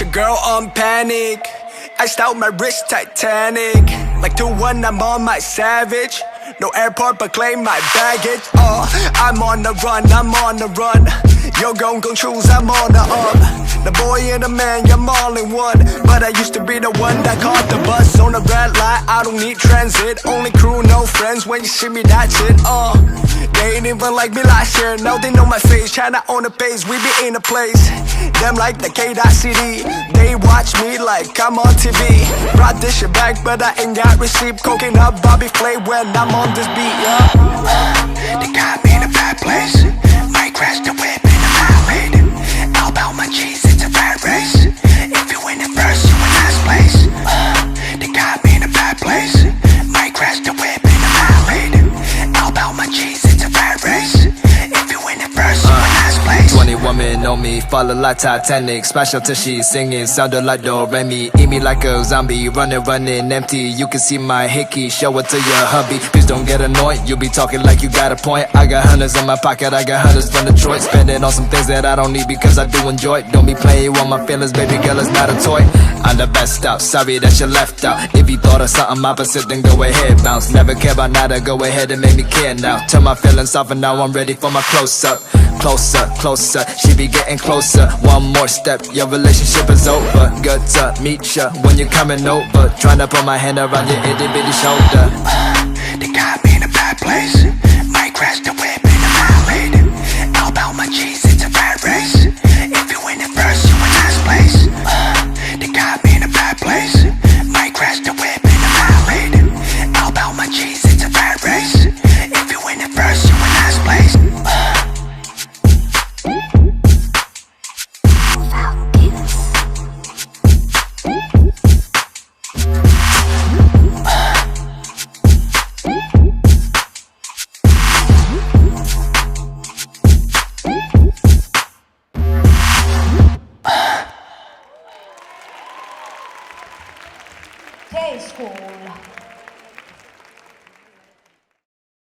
your girl on panic. Iced out my wrist Titanic. Like 2-1 I'm on my savage. No airport but claim my baggage. I'm on the run, I'm on the run. Yo gon' choose, I'm on the up. The boy and the man, I'm all in one. But I used to be the one that caught the bus on the red light. I don't need transit, only crew, no friends. When you see me, that's it. They ain't even like me last year. Now they know my face, China on the base. We be in a place. Them like the K-Squl. They watch me like I'm on TV. Brought this shit back, but I ain't got receipt. Coking up Bobby Flay when I'm on this beat, yeah. They got me in a bad place. Might crash the whip in the valley. All about my cheese, it's a rat race. If you win it first, you in last place. They got me in a bad place. Might crash the whip in the valley. All about my cheese, it's a rat race. If you win it first, you in last place. 20 women on me, falling like Titanic. Special till she's singing, sounded like Do-Re-Mi. Eat me like a zombie, running empty. You can see my hickey, show it to your hubby. Please don't get annoyed, you be talking like you got a point. I got hundreds in my pocket, I got hundreds from Detroit. Spend it on some things that I don't need because I do enjoy it. Don't be playing with my feelings, baby girl, it's not a toy. I'm the best out, sorry that you left out. If you thought of something opposite, then go ahead, bounce. Never care about nada, go ahead and make me care now. Turn my feelings off and now I'm ready for my close-up. Closer, closer, she be getting closer. One more step, your relationship is over. Good to meet ya when you're coming over. Trying to put my hand around your itty bitty shoulder. They got me in a bad place. Might crash the whip in the valley. All about my cheese, it's a rat race. If you win it first, you in last place. They got me in a bad place. Might crash the whip in the valley. All about my cheese, it's a rat race. If you win it first, you in last place. K-Squl.